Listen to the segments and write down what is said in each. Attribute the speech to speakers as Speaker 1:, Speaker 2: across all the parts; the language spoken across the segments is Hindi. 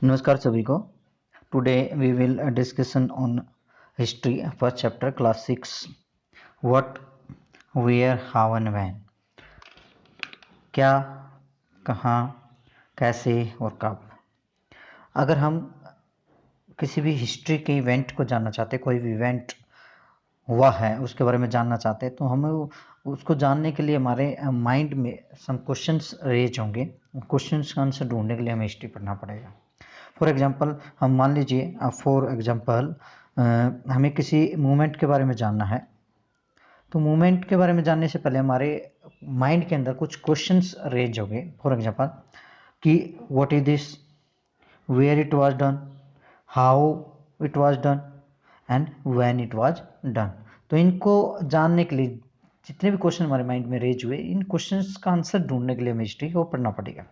Speaker 1: नमस्कार सभी को। Today we will discussion on history first chapter class 6 what where how and when. क्या, कहाँ, कैसे और कब। अगर हम किसी भी हिस्ट्री के इवेंट को जानना चाहते, कोई भी इवेंट हुआ है उसके बारे में जानना चाहते हैं, तो हमें उसको जानने के लिए हमारे माइंड में सम क्वेश्चंस रेज होंगे। क्वेश्चंस का आंसर ढूंढने के लिए हमें हिस्ट्री पढ़ना पड़ेगा। फॉर एग्जाम्पल हम मान लीजिए हमें किसी मूवमेंट के बारे में जानना है, तो मूवमेंट के बारे में जानने से पहले हमारे माइंड के अंदर कुछ क्वेश्चंस रेज हो गए। फॉर एग्जाम्पल कि what is this, where it was done, how it was done and when it was done. तो इनको जानने के लिए जितने भी क्वेश्चन हमारे माइंड में रेज हुए, इन क्वेश्चंस का आंसर ढूंढने के लिए हमें हिस्ट्री को पढ़ना पड़ेगा।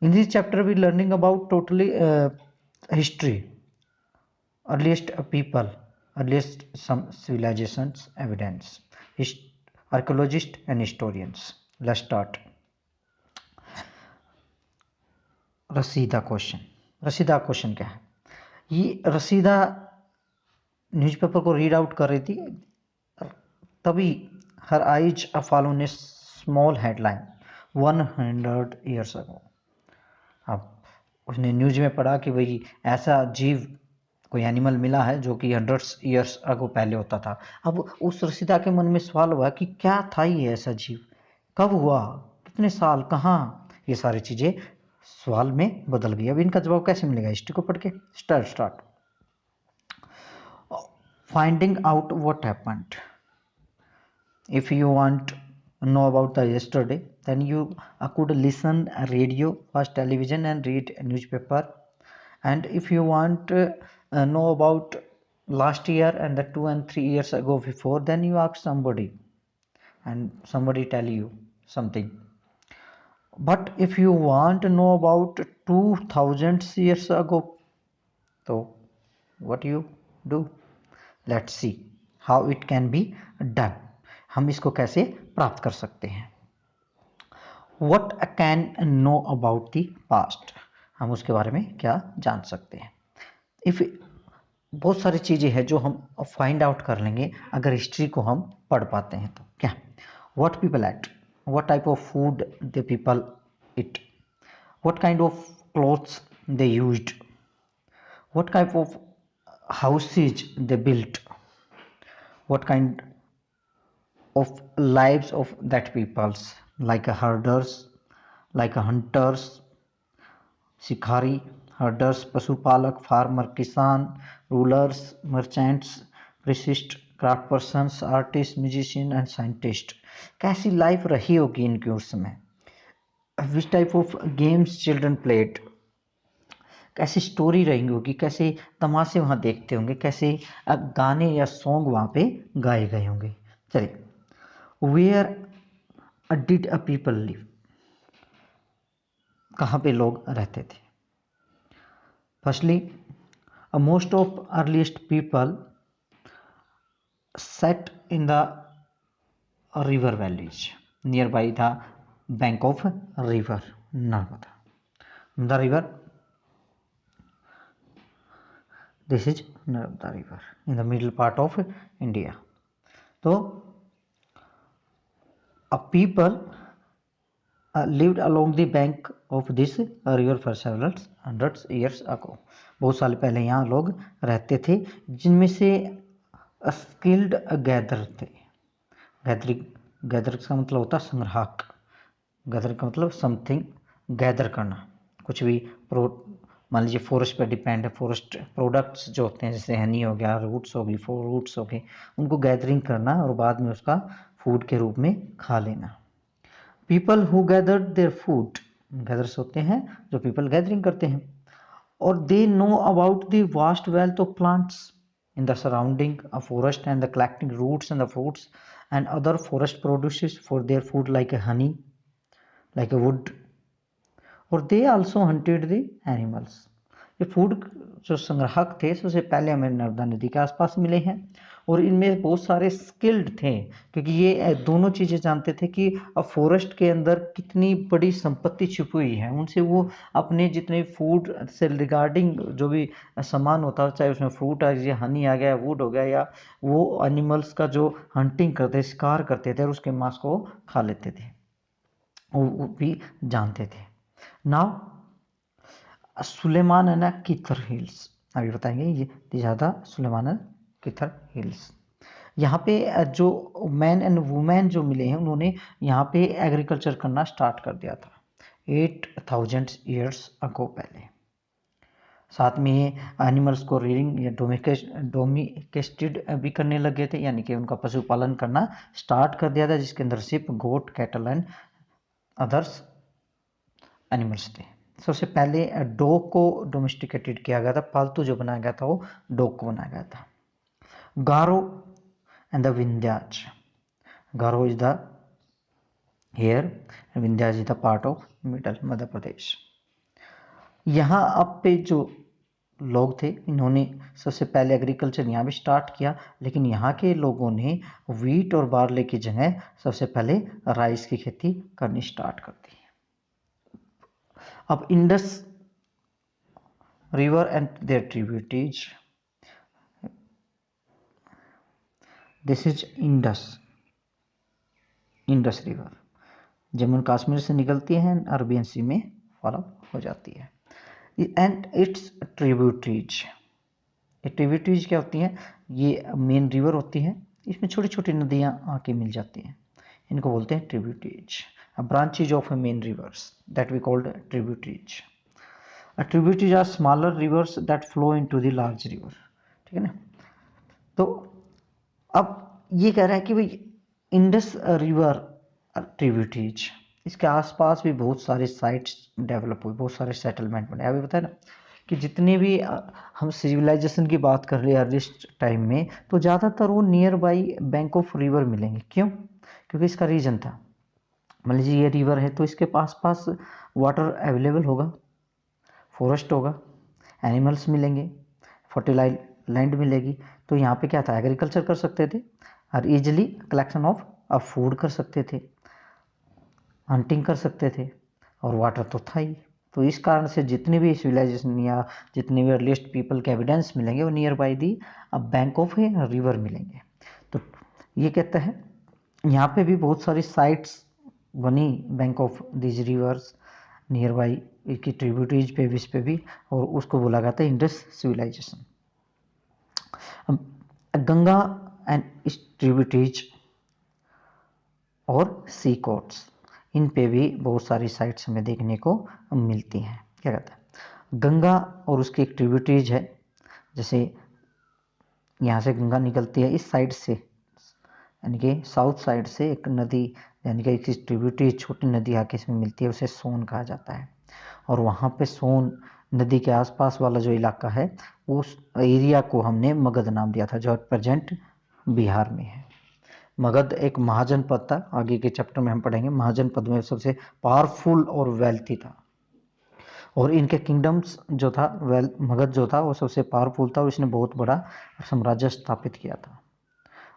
Speaker 1: In this chapter, we learning about totally history, earliest people, earliest some civilizations, evidence, archaeologists and historians. Let's start. Rasheeda question. Rasheeda question क्या है? ये रसीदा न्यूज़पेपर को रीड आउट कर रही थी, तभी her eyes a fallen a small headline 100 years ago। अब उसने न्यूज में पढ़ा कि भाई ऐसा जीव, कोई एनिमल मिला है जो कि 100 years अगो पहले होता था। अब उस रसीदा के मन में सवाल हुआ कि क्या था ये ऐसा जीव, कब हुआ, कितने साल, कहाँ, ये सारी चीज़ें सवाल में बदल गई। अब इनका जवाब कैसे मिलेगा? हिस्ट्री को पढ़ के। Start finding out what happened. If you want to know about the yesterday, then you could listen radio, watch television and read a newspaper. And if you want to know about last year and the 2 and 3 years ago before, then you ask somebody and somebody tell you something. But if you want to know about 2000 years ago, so what you do? Let's see how it can be done. हम इसको कैसे प्राप्त कर सकते हैं? What can know about the past? हम उसके बारे में क्या जान सकते हैं? इफ बहुत सारी चीज़ें हैं जो हम फाइंड आउट कर लेंगे अगर हिस्ट्री को हम पढ़ पाते हैं। तो क्या? What people ate, what type of food the people eat, what kind of clothes they used, what type of houses they built, what kind of lives of that peoples, like a herders, like a hunters, शिकारी, हर्डर्स, पशुपालक, फार्मर, किसान, rulers, merchants, priests, craft persons, artist, musician and scientist. कैसी लाइफ रही होगी इनके उस समय? Which type of games children played, कैसी स्टोरी रही होगी, कैसे तमाशे वहाँ देखते होंगे, कैसे गाने या सॉन्ग वहाँ पे गाए गए होंगे। चलिए, where did a people live, कहाँ पे लोग रहते थे? Firstly, most of earliest people sat in the river valleys nearby the bank of river Narmada. The river, this is Narmada river in the middle part of India. So a people lived along the bank of this river for several hundreds years ago. बहुत साल पहले यहाँ लोग रहते थे, जिनमें से स्किल्ड गैदर थे। गैदर का मतलब होता है संग्राहक। गैदर का मतलब समथिंग गैदर करना, कुछ भी मान लीजिए फॉरेस्ट पर डिपेंड है। फॉरेस्ट प्रोडक्ट्स जो होते हैं, जैसे हनी हो गया, रूट्स हो गई, फ्रूट्स हो गए, उनको गैदरिंग करना और बाद में उसका फूड के रूप में खा लेना। People who gathered their food, gathers होते हैं जो पीपल गैदरिंग करते हैं। और they know about the vast wealth of plants in the surrounding a forest and the collecting roots and the fruits and other forest produces for their food like a honey, like a wood, or they also hunted the animals। ये फूड जो संग्राहक थे सबसे पहले हमें नर्मदा नदी के आसपास मिले हैं, और इनमें बहुत सारे स्किल्ड थे, क्योंकि ये दोनों चीज़ें जानते थे कि फॉरेस्ट के अंदर कितनी बड़ी संपत्ति छुपी हुई है। उनसे वो अपने जितने फूड से रिगार्डिंग जो भी सामान होता है, चाहे उसमें फ्रूट आ गया, हनी आ गया, वुड हो गया, या वो एनिमल्स का जो हंटिंग करते, शिकार करते थे और उसके मांस को खा लेते थे, वो भी जानते थे। नाउ सुलेमान एंड किथर हिल्स, अभी बताएंगे ये ज़्यादा सुलेमान एंड किथर हिल्स। यहाँ पे जो मैन एंड वुमेन जो मिले हैं, उन्होंने यहाँ पे एग्रीकल्चर करना स्टार्ट कर दिया था 8000 ईयर्स अगो पहले। साथ में ये एनिमल्स को रीडिंग या डोमिकेस्टेड भी करने लगे थे, यानी कि उनका पशुपालन करना स्टार्ट कर दिया था, जिसके अंदर सिर्फ गोट, कैटल एंड अदर्स एनिमल्स थे। सबसे पहले डॉग को डोमेस्टिकेटेड किया गया था, पालतू जो बनाया गया था वो डॉग को बनाया गया था। Garo and the Vindhyas, Garo is the here, Vindhyas is the part of middle Madhya Pradesh. यहाँ अब पे जो लोग थे, इन्होंने सबसे पहले एग्रीकल्चर यहाँ भी स्टार्ट किया, लेकिन यहाँ के लोगों ने वीट और बार्ले की जगह सबसे पहले राइस की खेती करनी स्टार्ट कर दी। अब Indus river and their tributaries, this is Indus river Jammu Kashmir से निकलती है, अरबियन सी में फॉलो हो जाती है। एंड इट्स ट्रिब्यूटरीज, ये ट्रिब्यूटरीज क्या होती हैं? ये मेन रिवर होती है, इसमें छोटी छोटी नदियाँ आके मिल जाती हैं, इनको बोलते हैं tributaries. Branches of main rivers that we called tributaries. Tributaries are smaller rivers that flow into the large river, ठीक है ना। तो अब ये कह रहा है कि भाई इंडस रिवर ट्रिब्यूटरीज, इसके आसपास भी बहुत सारे साइट्स डेवलप हुए, बहुत सारे सेटलमेंट बने। अभी बताया ना कि जितने भी हम सिविलाइजेशन की बात कर रहे हैं अर्लीस्ट टाइम में, तो ज़्यादातर वो near by bank of river मिलेंगे। क्यों? क्योंकि इसका रीजन था, मान लीजिए ये रिवर है तो इसके पास पास वाटर अवेलेबल होगा, फॉरेस्ट होगा, एनिमल्स मिलेंगे, फर्टिलाइज लैंड मिलेगी, तो यहाँ पे क्या था, एग्रीकल्चर कर सकते थे और इजिली कलेक्शन ऑफ फूड कर सकते थे, हंटिंग कर सकते थे, और वाटर तो था ही। तो इस कारण से जितने भी सिविलाइजेशन या जितने भी अर्लीस्ट पीपल के एविडेंस मिलेंगे वो near by the bank of a river मिलेंगे। तो ये कहता है यहाँ पे भी बहुत सारी साइट्स बनी bank of these reverse near by की ट्रिब्यूटरीज पे भी, इस पे भी, और उसको बोला गया था इंडस सिविलाइजेशन। गंगा एंड इस ट्रिब्यूटरीज और सी कोट्स, इन पे भी बहुत सारी साइट्स हमें देखने को मिलती हैं। क्या कहता है, गंगा और उसकी एक ट्रिब्यूटरीज है, जैसे यहाँ से गंगा निकलती है इस साइड से, यानी कि साउथ साइड से एक नदी, यानी कि एक ट्रिब्यूटरी छोटी नदी आके इसमें मिलती है, उसे सोन कहा जाता है। और वहाँ पे सोन नदी के आसपास वाला जो इलाका है, उस एरिया को हमने मगध नाम दिया था, जो प्रेजेंट बिहार में है। मगध एक महाजनपद था, आगे के चैप्टर में हम पढ़ेंगे। महाजनपद में सबसे पावरफुल और वेल्थी था, और इनके किंगडम्स जो था, मगध जो था वो सबसे पावरफुल था, और इसने बहुत बड़ा साम्राज्य स्थापित किया था,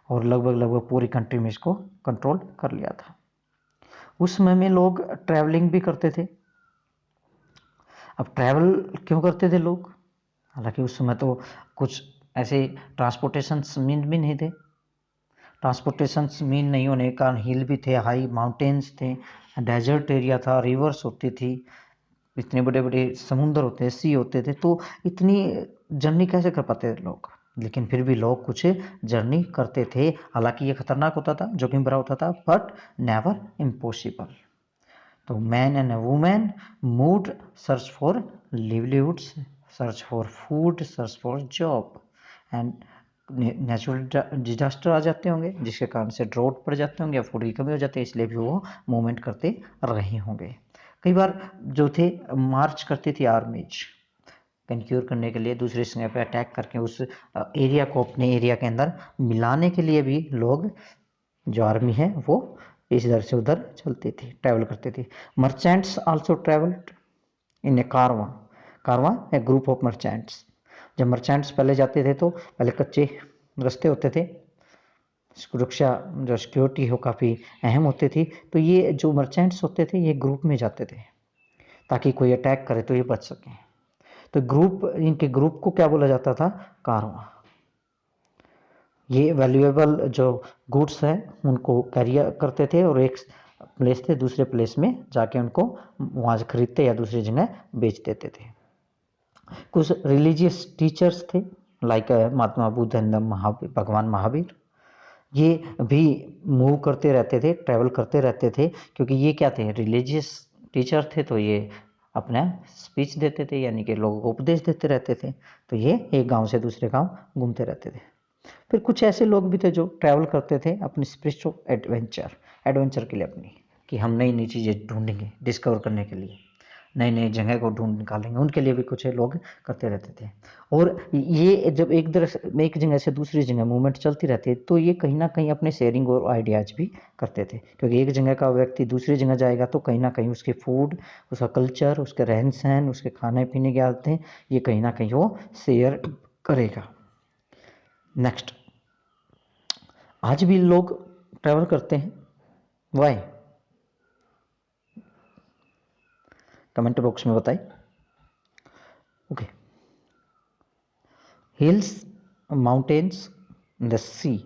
Speaker 1: और लगभग पूरी कंट्री में इसको कंट्रोल कर लिया था। उस समय में लोग ट्रैवलिंग भी करते थे। अब ट्रैवल क्यों करते थे लोग? हालांकि उस समय तो कुछ ऐसे ट्रांसपोर्टेशन मीन भी नहीं थे, ट्रांसपोर्टेशन मीन नहीं होने के कारण हिल भी थे, हाई माउंटेन्स थे, डेजर्ट एरिया था, रिवर्स होती थी, इतने बड़े बड़े समुद्र होते, सी होते थे, तो इतनी जर्नी कैसे कर पाते थे लोग? लेकिन फिर भी लोग कुछ जर्नी करते थे। हालांकि ये खतरनाक होता था, जोखिम भरा होता था, बट नेवर इम्पॉसिबल। तो man and women moved, search for livelihoods, search for food, search for job, and natural disaster आ जाते होंगे जिसके कारण से ड्रॉट पड़ जाते होंगे या फूड की कमी हो जाती है, इसलिए भी वो मूवमेंट करते रहे होंगे। कई बार जो थे मार्च करती थी आर्मीज, कंक्योर करने के लिए, दूसरे जगह पे अटैक करके उस एरिया को अपने एरिया के अंदर मिलाने के लिए भी लोग, जो आर्मी है वो इस इधर से उधर चलती थी, ट्रैवल करती थी। Merchants also travelled in A Karwaan, A group of merchants. जब मर्चेंट्स पहले जाते थे तो पहले कच्चे रास्ते होते थे, सुरक्षा जो सिक्योरिटी हो काफ़ी अहम होती थी। तो ये जो मर्चेंट्स होते थे ये ग्रुप में जाते थे ताकि कोई अटैक करे तो ये बच सकें। तो ग्रुप, इनके ग्रुप को क्या बोला जाता था? कारवां। ये वैल्यूएबल जो गुड्स है उनको कैरियर करते थे और एक प्लेस से दूसरे प्लेस में जाके उनको वहाँ से खरीदते या दूसरी जगह बेच देते थे। कुछ रिलीजियस टीचर्स थे लाइक महात्मा बुद्ध एंड भगवान महावीर, ये भी मूव करते रहते थे, ट्रैवल करते रहते थे, क्योंकि ये क्या थे? रिलीजियस टीचर थे। तो ये अपना स्पीच देते थे, यानी कि लोगों को उपदेश देते रहते थे। तो ये एक गांव से दूसरे गांव घूमते रहते थे। फिर कुछ ऐसे लोग भी थे जो ट्रैवल करते थे अपनी स्पिरिचुअल एडवेंचर के लिए, अपनी कि हम नई नई चीज़ें ढूंढेंगे, डिस्कवर करने के लिए नई नई जगह को ढूंढ निकालेंगे, उनके लिए भी कुछ लोग करते रहते थे। और ये जब एक जगह से दूसरी जगह मूवमेंट चलती रहती है तो ये कहीं ना कहीं अपने शेयरिंग और आइडियाज भी करते थे, क्योंकि एक जगह का व्यक्ति दूसरी जगह जाएगा तो कहीं ना कहीं उसके फूड, उसका कल्चर, उसके रहन सहन, उसके खाने पीने की आदतें, ये कहीं ना कहीं वो शेयर करेगा। नेक्स्ट, आज भी लोग ट्रैवल करते हैं, वाई? कमेंट बॉक्स में बताइए। Okay, hills, mountains, the sea,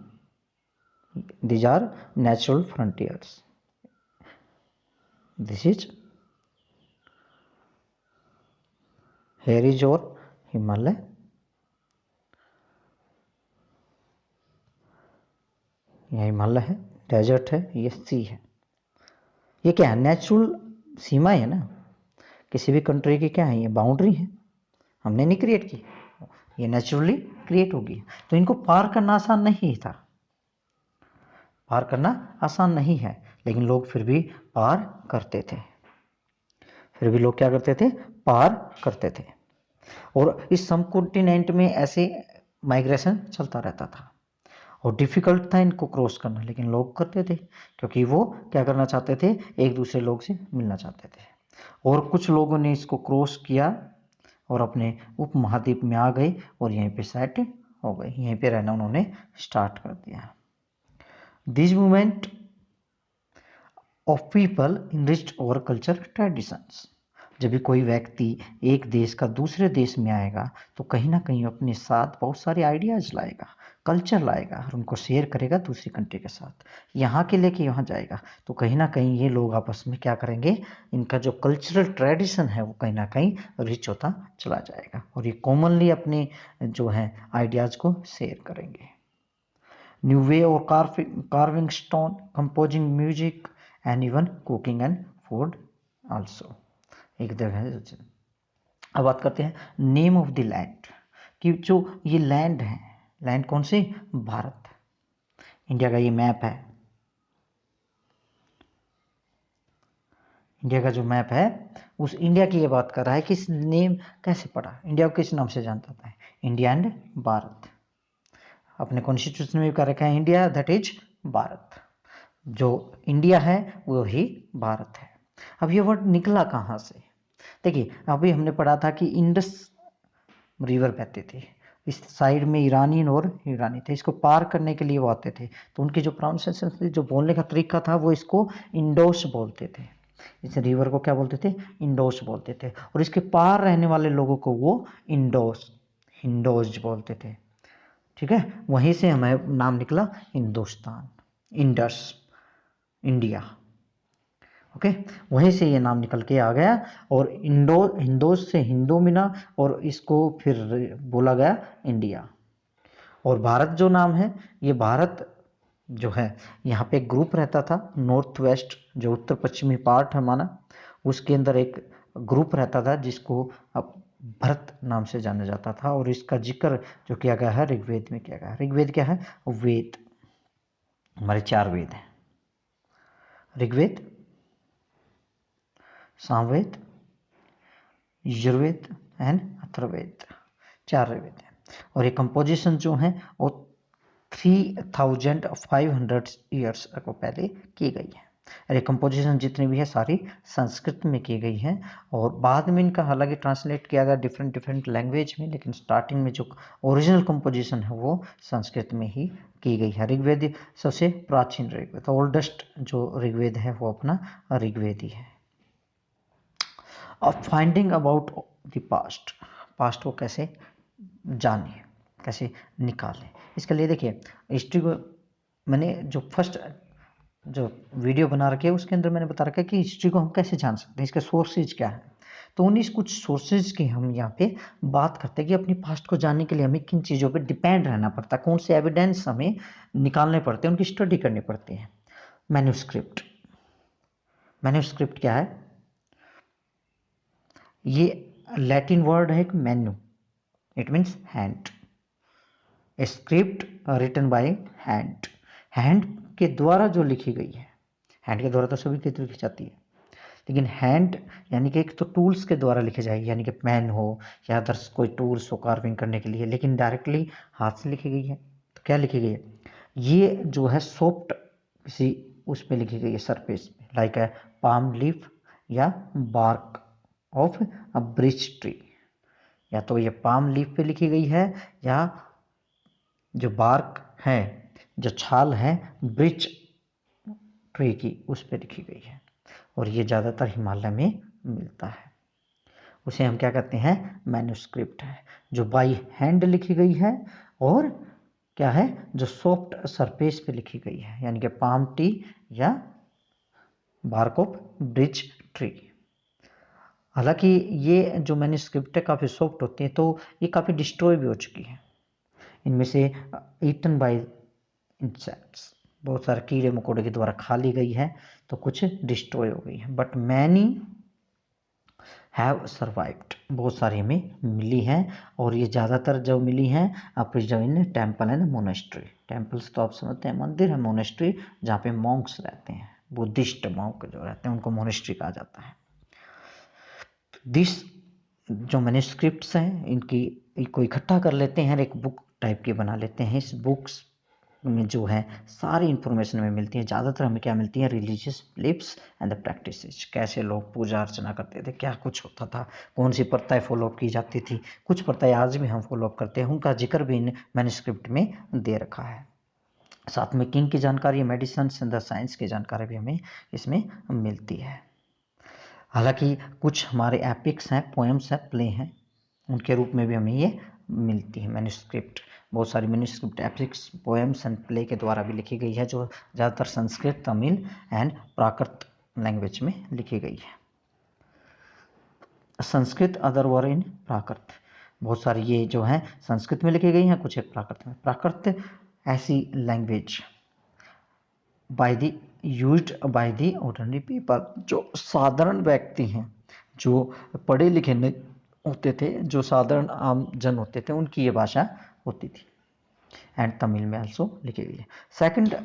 Speaker 1: these are natural frontiers. This is here is your Himalaya, यह हिमालय है, डेजर्ट है, ये सी है। ये क्या है? नेचुरल सीमा है ना, किसी भी कंट्री की क्या है? ये बाउंड्री है, हमने नहीं क्रिएट की, ये नेचुरली क्रिएट होगी। तो इनको पार करना आसान नहीं था, पार करना आसान नहीं है, लेकिन लोग फिर भी पार करते थे, फिर भी लोग क्या करते थे? पार करते थे। और इस सब कॉन्टिनेंट में ऐसे माइग्रेशन चलता रहता था और डिफिकल्ट था इनको क्रॉस करना, लेकिन लोग करते थे क्योंकि वो क्या करना चाहते थे? एक दूसरे लोग से मिलना चाहते थे। और कुछ लोगों ने इसको क्रॉस किया और अपने उप महाद्वीप में आ गए और यहीं पे सेट हो गए, यहीं पे रहना उन्होंने स्टार्ट कर दिया। This movement of people enriched over culture traditions. जब भी कोई व्यक्ति एक देश का दूसरे देश में आएगा तो कहीं ना कहीं अपने साथ बहुत सारे आइडियाज लाएगा, कल्चर लाएगा और उनको शेयर करेगा दूसरी कंट्री के साथ, यहाँ के लेके यहाँ जाएगा। तो कहीं ना कहीं ये लोग आपस में क्या करेंगे? इनका जो कल्चरल ट्रेडिशन है वो कहीं ना कहीं रिच होता चला जाएगा और ये कॉमनली अपने जो है आइडियाज को शेयर करेंगे। न्यू वे और carving stone, composing music and even cooking and food also। एक जगह से अब बात करते हैं नेम ऑफ द लैंड, कि जो ये लैंड है, लैंड कौन सी? भारत। इंडिया का ये मैप है, इंडिया का जो मैप है उस इंडिया की ये बात कर रहा है कि इस नेम कैसे पड़ा, इंडिया को किस नाम से जानता था? India and Bharat. अपने कॉन्स्टिट्यूशन में कर रखा है इंडिया, दैट इज भारत। जो इंडिया है वो ही भारत है। अब ये वर्ड निकला कहाँ से? देखिए, अभी हमने पढ़ा था कि इंडस रिवर बहते थे, इस साइड में ईरानी और ईरानी थे, इसको पार करने के लिए वो आते थे। तो उनकी जो प्रोनाउंसिएशन थी, जो बोलने का तरीका था, वो इसको इंडोस बोलते थे। इस रिवर को क्या बोलते थे? इंडोस बोलते थे। और इसके पार रहने वाले लोगों को वो इंडोस, हिंडोज बोलते थे। ठीक है, वहीं से हमें नाम निकला हिंदुस्तान, इंडस, इंडिया। ओके, वहीं से ये नाम निकल के आ गया और हिंदोज से हिंदू मिला और इसको फिर बोला गया इंडिया। और भारत जो नाम है, ये भारत जो है यहाँ पे एक ग्रुप रहता था, नॉर्थ वेस्ट जो उत्तर पश्चिमी पार्ट है हमारा, उसके अंदर एक ग्रुप रहता था जिसको अब भरत नाम से जाना जाता था। और इसका जिक्र जो किया गया है ऋग्वेद में किया गया है। ऋग्वेद क्या है? वेद, हमारे 4 वेद हैं, ऋग्वेद, सामवेद, यजुर्वेद एंड अथर्ववेद, 4 वेद हैं। और ये कंपोजिशन जो है वो 3500 ईयर्स को पहले की गई है। अरे कंपोजिशन जितनी भी है सारी संस्कृत में की गई है, और बाद में इनका हालांकि ट्रांसलेट किया गया डिफरेंट डिफरेंट लैंग्वेज में, लेकिन स्टार्टिंग में जो ओरिजिनल कंपोजिशन है वो संस्कृत में ही की गई है। ऋग्वेद सबसे प्राचीन ऋग्वेद, ओल्डेस्ट जो ऋग्वेद है वो अपना ऋग्वेद ही है। अब finding about the past, past को कैसे जाने, कैसे निकालें, इसके लिए देखिए हिस्ट्री को मैंने जो फर्स्ट जो वीडियो बना रखे है उसके अंदर मैंने बता रखा है कि हिस्ट्री को हम कैसे जान सकते हैं, इसके सोर्सेज क्या है। तो उन्हीं कुछ सोर्सेज की हम यहाँ पे बात करते हैं कि अपनी पास्ट को जानने के लिए हमें किन चीज़ों पे डिपेंड रहना पड़ता है, कौन से एविडेंस हमें निकालने पड़ते हैं, उनकी स्टडी करनी पड़ती है। मैन्यूस्क्रिप्ट, मैन्यूस्क्रिप्ट क्या है, ये लैटिन वर्ड है एक मैन्यू, it means hand, script written by hand, hand के द्वारा जो लिखी गई है, हैंड के द्वारा तो सभी की लिखी जाती है, लेकिन हैंड यानी कि एक तो टूल्स के द्वारा लिखे जाएगी, यानी कि पेन हो या अदर्स कोई टूल्स हो कार्विंग करने के लिए, लेकिन डायरेक्टली हाथ से लिखी गई है। तो क्या लिखी गई है, ये जो है सॉफ्ट किसी उस पर लिखी गई है सरफेस में, लाइक है पाम लीफ या bark of a birch tree, या तो ये पाम लीफ पे लिखी गई है या जो बार्क है, जो छाल है ब्रिच ट्री की, उस पर लिखी गई है, और ये ज़्यादातर हिमालय में मिलता है। उसे हम क्या कहते हैं, मैन्यूस्क्रिप्ट है, जो बाई हैंड लिखी गई है, और क्या है, जो सॉफ्ट सरफेस पे लिखी गई है, यानी कि पाम टी या बार्क ऑफ ब्रिच ट्री। हालांकि ये जो मैन्यूस्क्रिप्ट है काफ़ी सॉफ्ट होती है, तो ये काफ़ी डिस्ट्रॉय भी हो चुकी है। इनमें से ईटन बाय इंसेक्ट्स, बहुत सारे कीड़े मकोड़े के द्वारा खा ली गई है, तो कुछ डिस्ट्रॉय हो गई है, बट मैनी हैव सर्वाइव्ड, बहुत सारी हमें मिली हैं, और ये ज़्यादातर जो मिली हैं preserve in temple and monastery. Temples तो आप समझते हैं मंदिर है, मोनेस्ट्री जहाँ पे मॉन्क्स रहते हैं, बुद्धिस्ट मॉन्क जो रहते हैं उनको मोनेस्ट्री कहा जाता है। दिस जो मैन्यूस्क्रिप्ट्स हैं इनकी को इकट्ठा कर लेते हैं, एक बुक टाइप की बना लेते हैं। इस बुक्स में जो है सारी इन्फॉर्मेशन हमें मिलती है। ज़्यादातर हमें क्या मिलती है, religious beliefs and the practices, कैसे लोग पूजा अर्चना करते थे, क्या कुछ होता था, कौन सी प्रथाएं फॉलोअप की जाती थी, कुछ प्रथाएं आज भी हम फॉलोअप करते हैं, उनका जिक्र भी इन मैन्यूस्क्रिप्ट में दे रखा है। साथ में किंग की जानकारी, मेडिसिन एंड द साइंस की जानकारी भी हमें इसमें मिलती है। हालांकि कुछ हमारे एपिक्स हैं, पोएम्स हैं, प्ले हैं, उनके रूप में भी हमें ये मिलती है मैन्यूस्क्रिप्ट। बहुत सारी manuscript epics, poems and play के द्वारा भी लिखी गई है, जो ज़्यादातर संस्कृत, तमिल एंड प्राकृत लैंग्वेज में लिखी गई है। संस्कृत अदर वर इन प्राकृत, बहुत सारी ये जो है संस्कृत में लिखी गई हैं, कुछ एक प्राकृत में। प्राकृत ऐसी language by the used by the ordinary people, जो साधारण व्यक्ति हैं, जो पढ़े लिखे नहीं होते थे, जो साधारण आम जन होते थे, उनकी ये भाषा होती थी। एंड तमिल में आल्सो लिखी गई है। सेकंड,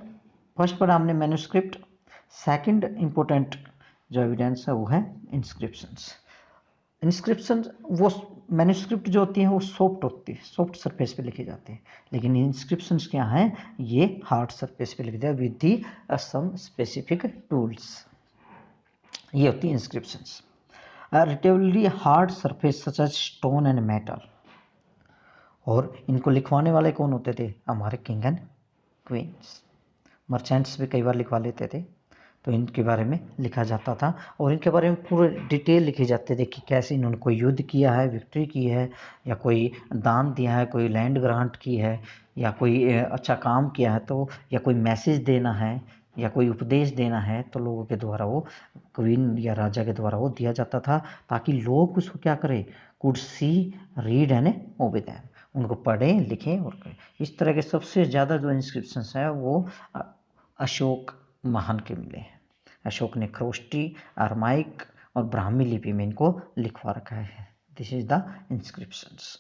Speaker 1: फर्स्ट पढ़ा हमने मैन्यूस्क्रिप्ट, सेकंड इंपॉर्टेंट जो एविडेंस है वो है इंस्क्रिप्शंस। इंस्क्रिप्शन वो मैन्यूस्क्रिप्ट जो होती है वो सॉफ्ट होती है, सॉफ्ट सरफेस पे लिखी जाती है, लेकिन इंस्क्रिप्शंस क्या हैं, ये हार्ड सरफेस पे लिखे जाते हैं with the some specific tools, ये होती है inscriptions. Relatively hard surface such as stone and metal, और इनको लिखवाने वाले कौन होते थे, हमारे किंग एंड क्वींस, मर्चेंट्स भी कई बार लिखवा लेते थे, तो इनके बारे में लिखा जाता था, और इनके बारे में पूरे डिटेल लिखे जाते थे कि कैसे इन्होंने कोई युद्ध किया है, विक्ट्री की है, या कोई दान दिया है, कोई लैंड ग्रांट की है, या कोई अच्छा काम किया है, तो या कोई मैसेज देना है, या कोई उपदेश देना है, तो लोगों के द्वारा वो क्वीन या राजा के द्वारा वो दिया जाता था, ताकि लोग उसको क्या करें, कुड सी, रीड एंड ओबे दैम, उनको पढ़ें, लिखें और करें। इस तरह के सबसे ज़्यादा जो इंस्क्रिप्शंस हैं वो अशोक महान के मिले हैं। अशोक ने ख्रोष्टी, अरमाइक और ब्राह्मी लिपि में इनको लिखवा रखा है। दिस इज द इंस्क्रिप्शंस,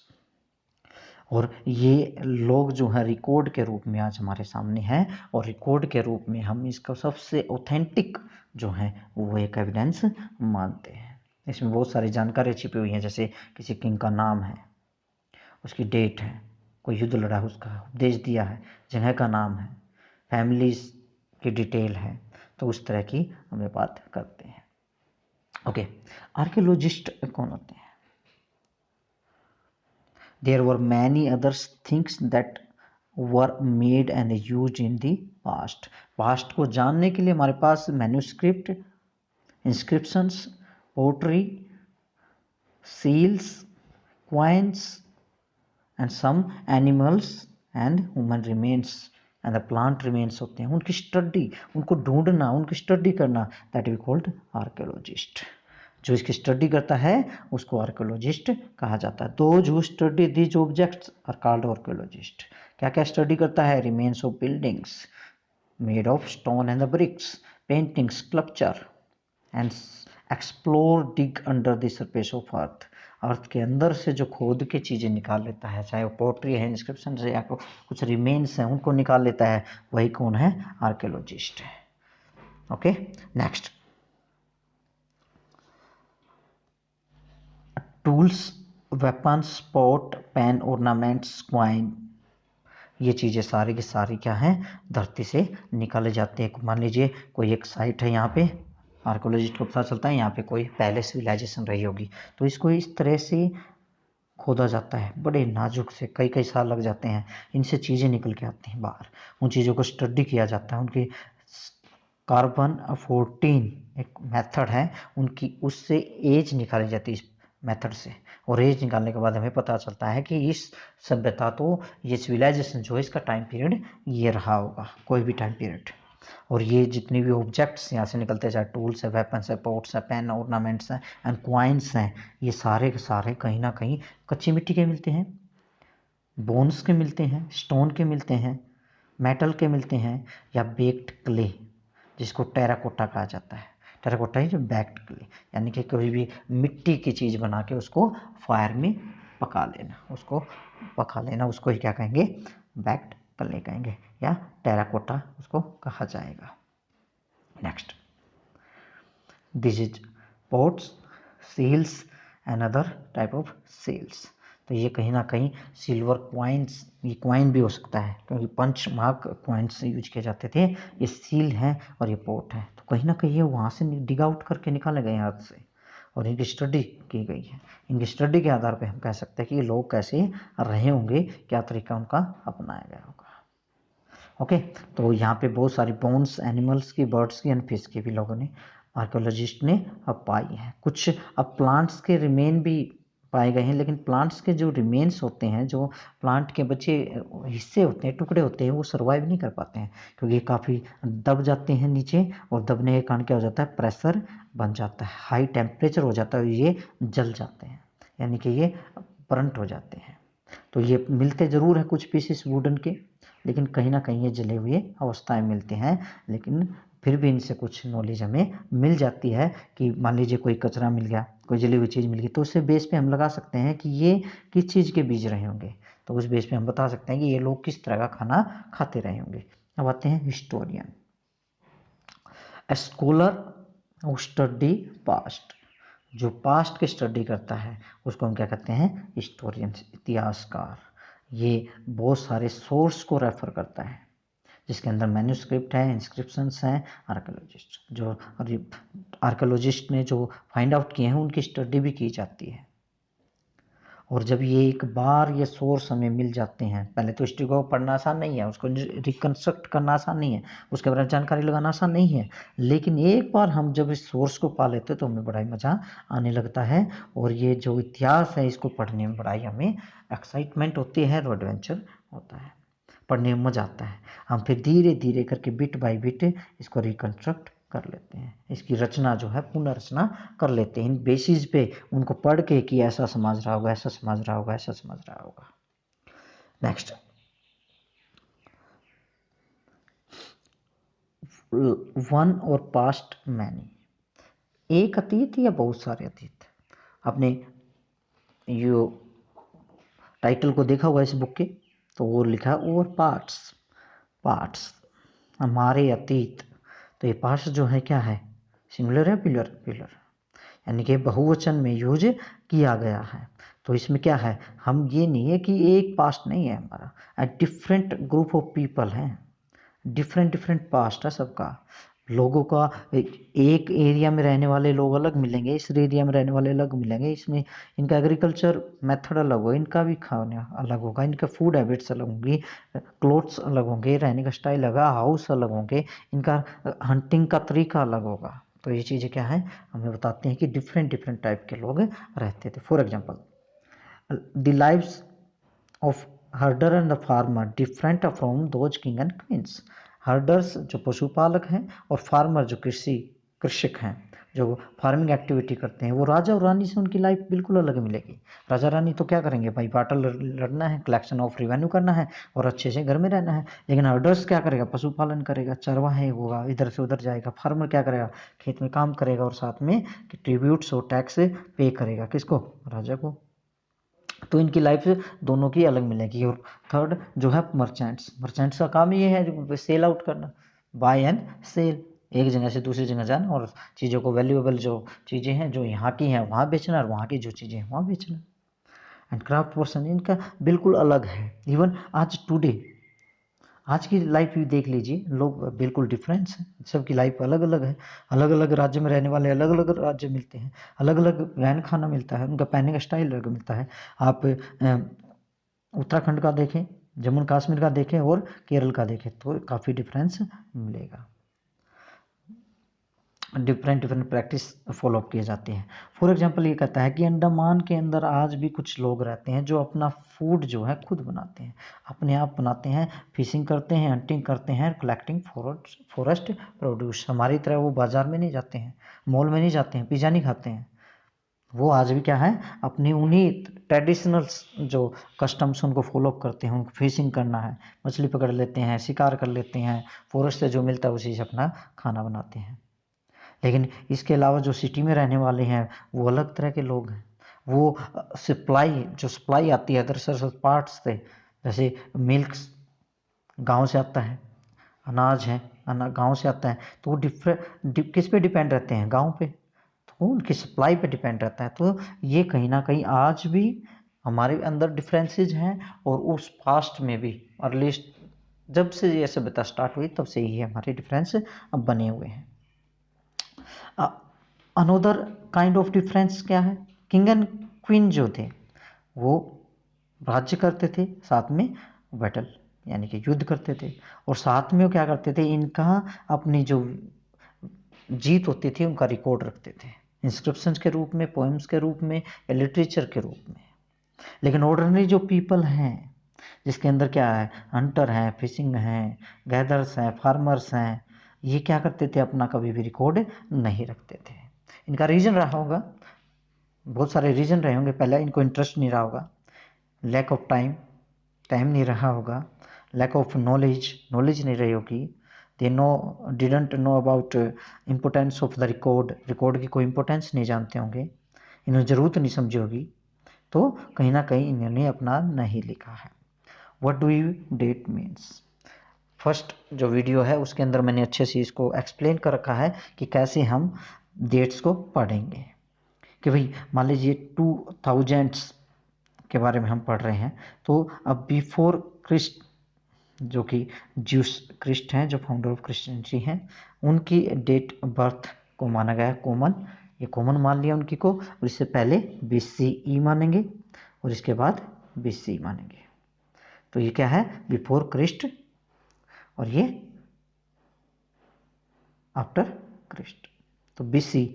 Speaker 1: और ये लोग जो है रिकॉर्ड के रूप में आज हमारे सामने हैं, और रिकॉर्ड के रूप में हम इसका सबसे ऑथेंटिक जो है वो एक एविडेंस मानते हैं। इसमें बहुत सारी जानकारी छिपी हुई है, जैसे किसी किंग का नाम है, उसकी डेट है, कोई युद्ध लड़ा उसका उपदेश दिया है, जगह का नाम है, फैमिलीज की डिटेल है, तो उस तरह की हम बात करते हैं। ओके, आर्कियोलॉजिस्ट कौन होते हैं? There were many other things that were made and used in the past. Past को जानने के लिए हमारे पास manuscript, inscriptions, pottery, seals, coins and some animals and human remains and the plant remains होते हैं। उनकी स्टडी, उनको ढूंढना, उनकी स्टडी करना, that we called archaeologist। जो इसकी स्टडी करता है उसको आर्कियोलॉजिस्ट कहा जाता है। Those who study these objects are called archaeologist. क्या क्या स्टडी करता है? Remains of buildings made of stone and the bricks, painting, sculpture and explore dig under the surface of earth. Earth के अंदर से जो खोद के चीज़ें निकाल लेता है, चाहे वो पोट्री है, इंस्क्रिप्शन है या कुछ रिमेन्स हैं, उनको निकाल लेता है, वही कौन है? आर्कियोलॉजिस्ट है। Okay, next, tools, weapons, pot, pen, ornaments, coin, ये चीज़ें सारी की सारी क्या हैं? धरती से निकाले जाते हैं। मान लीजिए कोई एक साइट है, यहाँ पे आर्कियोलॉजिस्ट को पता चलता है यहाँ पे कोई पहले सिविलाइजेशन रही होगी, तो इसको इस तरह से खोदा जाता है, बड़े नाजुक से, कई कई साल लग जाते हैं, इनसे चीज़ें निकल के आती हैं बाहर। उन चीज़ों को स्टडी किया जाता है, उनकी कार्बन 14 एक मेथड है उनकी, उससे एज निकाली जाती है इस मेथड से, और एज निकालने के बाद हमें पता चलता है कि इस सभ्यता तो, ये सिविलाइजेशन जो है, इसका टाइम पीरियड ये रहा होगा, कोई भी टाइम पीरियड। और ये जितने भी ऑब्जेक्ट्स यहाँ से निकलते हैं, चाहे टूल्स है, वेपन्स है, पोट्स है, पेन, ऑर्नामेंट्स हैं एंड क्वाइंस हैं, ये सारे के सारे कहीं ना कहीं कच्ची मिट्टी के मिलते हैं, बोन्स के मिलते हैं, स्टोन के मिलते हैं, मेटल के मिलते हैं, या बेक्ड क्ले जिसको टेराकोटा कहा जाता है। टेराकोटा ही जो बेक्ड क्ले, यानी कि कोई भी मिट्टी की चीज़ बना के उसको फायर में पका लेना, उसको पका लेना, उसको ही क्या कहेंगे? बेक्ड क्ले कहेंगे, या टेराकोटा उसको कहा जाएगा। Next, this is pots, seals and other type of seals. तो ये कहीं ना कहीं सिल्वर क्वाइंस, ये क्वाइन भी हो सकता है क्योंकि पंच मार्क क्वाइंस यूज किए जाते थे। ये सील हैं और ये पोर्ट है, तो कहीं ना कहीं ये वहाँ से डिग आउट करके निकाले गए हाथ से, और इनकी स्टडी की गई है। इनकी स्टडी के आधार पे हम कह सकते हैं कि ये लोग कैसे रहे होंगे, क्या तरीका उनका अपनाया गया होगा। ओके, तो यहाँ पे बहुत सारी बोन्स, एनिमल्स की, बर्ड्स की एंड फिश की भी लोगों ने, आर्कियोलॉजिस्ट ने अब पाई है। कुछ अब प्लांट्स के रिमेन भी पाए गए हैं, लेकिन प्लांट्स के जो रिमेन्स होते हैं, जो प्लांट के बचे हिस्से होते हैं, टुकड़े होते हैं, वो सर्वाइव नहीं कर पाते हैं क्योंकि काफ़ी दब जाते हैं नीचे, और दबने के कारण क्या हो जाता है? प्रेशर बन जाता है, हाई टेम्परेचर हो जाता है, ये जल जाते हैं, यानी कि ये बर्नट हो जाते हैं। तो ये मिलते ज़रूर है कुछ पीसेस वुडन के, लेकिन कहीं ना कहीं ये जले हुए अवस्था में मिलते हैं, लेकिन फिर भी इनसे कुछ नॉलेज हमें मिल जाती है कि मान लीजिए कोई कचरा मिल गया, कोई जली हुई चीज़ मिल गई, तो उससे बेस पे हम लगा सकते हैं कि ये किस चीज़ के बीज रहे होंगे, तो उस बेस पे हम बता सकते हैं कि ये लोग किस तरह का खाना खाते रहे होंगे। अब आते हैं historian. A scholar who study past, जो पास्ट की स्टडी करता है उसको हम क्या कहते हैं? हिस्टोरियन, इतिहासकार। ये बहुत सारे सोर्स को रेफर करता है, जिसके अंदर मैन्यूस्क्रिप्ट है, इंस्क्रिप्शंस हैं। आर्कियोलॉजिस्ट, जो आर्कियोलॉजिस्ट ने जो फाइंड आउट किए हैं उनकी स्टडी भी की जाती है। और जब ये एक बार ये सोर्स हमें मिल जाते हैं, पहले तो हिस्ट्री को पढ़ना आसान नहीं है, उसको रिकन्स्ट्रक्ट करना आसान नहीं है, उसके बारे में जानकारी लगाना आसान नहीं है, लेकिन एक बार हम जब इस सोर्स को पा लेते हैं तो हमें बड़ा ही मज़ा आने लगता है, और ये जो इतिहास है इसको पढ़ने में बड़ा ही हमें एक्साइटमेंट होती है और एडवेंचर होता है, पढ़ने में मज़ा आता है। हम फिर धीरे धीरे करके बिट बाय बिट इसको रिकन्स्ट्रक्ट कर लेते हैं, इसकी रचना जो है पुनर्रचना कर लेते हैं, इन बेसिस पे उनको पढ़ के कि ऐसा समझ रहा होगा, ऐसा समझ रहा होगा, ऐसा समझ रहा होगा। नेक्स्ट, वन और पास्ट मैनी, एक अतीत या बहुत सारे अतीत। आपने यो टाइटल को देखा होगा इस बुक के, तो वो लिखा है और पार्ट्स, पार्ट्स हमारे अतीत। तो ये पार्ट्स जो है क्या है? सिंगुलर है, प्लूरल? प्लूरल, यानी कि बहुवचन में यूज किया गया है। तो इसमें क्या है, हम ये नहीं है कि एक पास्ट नहीं है हमारा, डिफरेंट ग्रुप ऑफ पीपल हैं, डिफरेंट डिफरेंट पास्ट है सबका। लोगों का एक एरिया में रहने वाले लोग अलग मिलेंगे, इस एरिया में रहने वाले अलग मिलेंगे, इसमें इनका एग्रीकल्चर मेथड अलग होगा, इनका भी खाना अलग होगा, इनका फूड हैबिट्स अलग होंगी, क्लोथ्स अलग होंगे, रहने का स्टाइल अलग, हाउस अलग होंगे, इनका हंटिंग का तरीका अलग होगा। तो ये चीज़ें क्या है, हमें बताते हैं कि डिफरेंट डिफरेंट टाइप के लोग रहते थे। For example the lives of हर्डर and the farmer different from those king and queen's. Herders जो पशुपालक हैं और फार्मर जो कृषक हैं, जो फार्मिंग एक्टिविटी करते हैं, वो राजा और रानी से उनकी लाइफ बिल्कुल अलग मिलेगी। राजा रानी तो क्या करेंगे भाई, बाटल लड़ना है, कलेक्शन ऑफ रिवेन्यू करना है और अच्छे से घर में रहना है। लेकिन हर्डर्स क्या करेगा, पशुपालन करेगा, चरवाहे होगा, इधर से उधर जाएगा। फार्मर क्या करेगा, खेत में काम करेगा और साथ में ट्रिब्यूट्स और टैक्स पे करेगा, किसको, राजा को। तो इनकी लाइफ दोनों की अलग मिलेगी। और थर्ड जो है मर्चेंट्स का काम ये है सेल आउट करना, बाय एंड सेल, एक जगह से दूसरी जगह जाना और चीज़ों को, वैल्यूएबल जो चीज़ें हैं जो यहाँ की हैं वहाँ बेचना और वहाँ की जो चीज़ें हैं वहाँ बेचना। एंड क्राफ्ट पर्सन इनका बिल्कुल अलग है। इवन आज टुडे, आज की लाइफ भी देख लीजिए, लोग बिल्कुल डिफरेंस हैं, सबकी लाइफ अलग अलग है। अलग अलग राज्य में रहने वाले अलग अलग राज्य मिलते हैं, अलग अलग रहन खाना मिलता है, उनका पहनने का स्टाइल अलग मिलता है। आप उत्तराखंड का देखें, जम्मू कश्मीर का देखें और केरल का देखें तो काफ़ी डिफरेंस मिलेगा। Different different practice follow up किए जाते हैं। फॉर एग्जांपल ये कहता है कि अंडमान के अंदर आज भी कुछ लोग रहते हैं जो अपना फूड जो है खुद बनाते हैं, अपने आप बनाते हैं, फिशिंग करते हैं, हंटिंग करते हैं, कलेक्टिंग फॉरेस्ट प्रोड्यूस। हमारी तरह वो बाजार में नहीं जाते हैं, मॉल में नहीं जाते हैं, पिज़्ज़ा नहीं खाते हैं। वो आज भी क्या है, अपनी उन्हीं ट्रेडिशनल जो कस्टम्स उनको फॉलो अप करते हैं। उनको फिशिंग करना है, मछली पकड़ लेते हैं, शिकार कर लेते हैं, फॉरेस्ट से जो मिलता है उसी से अपना खाना बनाते हैं। लेकिन इसके अलावा जो सिटी में रहने वाले हैं वो अलग तरह के लोग हैं। वो सप्लाई आती है अदर पार्ट्स से, जैसे मिल्क गांव से आता है, अनाज है गांव से आता है, तो वो किस पे डिपेंड रहते हैं, गांव पे, तो उनकी सप्लाई पे डिपेंड रहता है। तो ये कहीं ना कहीं आज भी हमारे अंदर डिफरेंसेस हैं और उस पास्ट में भी अर्लीस्ट जब से ये सभ्यता स्टार्ट हुई तब से ही हमारे डिफरेंस अब बने हुए हैं। अनोदर काइंड ऑफ डिफरेंस क्या है, किंग एंड क्वीन जो थे वो राज्य करते थे, साथ में बैटल यानी कि युद्ध करते थे, और साथ में वो क्या करते थे, इनका अपनी जो जीत होती थी उनका रिकॉर्ड रखते थे, इंस्क्रिप्शंस के रूप में, पोएम्स के रूप में या लिटरेचर के रूप में। लेकिन ऑर्डिनरी जो पीपल हैं जिसके अंदर क्या है, हंटर हैं, फिशिंग हैं, गैदर्स हैं, फार्मर्स हैं, ये क्या करते थे, अपना कभी भी रिकॉर्ड नहीं रखते थे। इनका रीज़न रहा होगा, बहुत सारे रीज़न रहे होंगे। पहले इनको इंटरेस्ट नहीं रहा होगा, लैक ऑफ टाइम नहीं रहा होगा, लैक ऑफ नॉलेज नहीं रही होगी, they didn't know about importance of the record की कोई इम्पोर्टेंस नहीं जानते होंगे, इन्होंने ज़रूरत नहीं समझी होगी, तो कहीं ना कहीं इन्होंने अपना नहीं लिखा है। What do you that means, first जो वीडियो है उसके अंदर मैंने अच्छे से इसको एक्सप्लेन कर रखा है कि कैसे हम डेट्स को पढ़ेंगे। कि भाई मान लीजिए 2000s के बारे में हम पढ़ रहे हैं, तो अब बिफोर क्रिस्ट जो कि ज्यूस क्रिस्ट हैं, जो फाउंडर ऑफ क्रिश्चियनिटी हैं, उनकी डेट बर्थ को माना गया कॉमन, ये कॉमन मान लिया उनकी को, और इससे पहले BCE मानेंगे और इसके बाद BC मानेंगे। तो ये क्या है, बिफोर क्रिस्ट और ये आफ्टर क्रिस्ट। तो BC,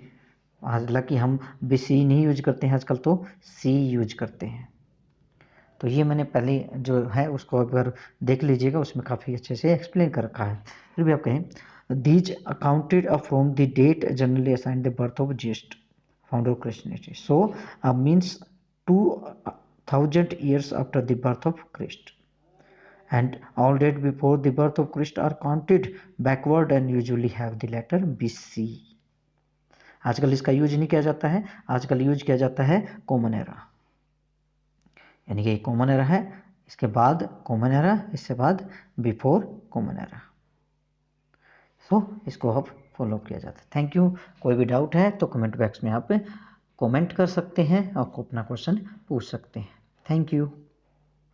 Speaker 1: हालांकि हम BC नहीं यूज करते हैं आजकल, तो C यूज करते हैं। तो ये मैंने पहले जो है उसको अगर देख लीजिएगा, उसमें काफ़ी अच्छे से एक्सप्लेन कर रखा है। फिर भी आप कहें these accounted from the date generally assign the birth of Jesus founder of Christianity, so means 2000 years after the birth of Christ, and all date before the birth of Christ are counted backward and usually have the letter BC। आजकल इसका यूज नहीं किया जाता है, आजकल यूज किया जाता है कॉमन एरा, यानी कि कॉमन एरा है, इसके बाद कॉमन एरा, इसके बाद बिफोर कॉमन एरा। सो इसको अब फॉलो किया जाता है। Thank you. कोई भी डाउट है तो कमेंट बॉक्स में आप कमेंट कर सकते हैं, आपको अपना क्वेश्चन पूछ सकते हैं। Thank you.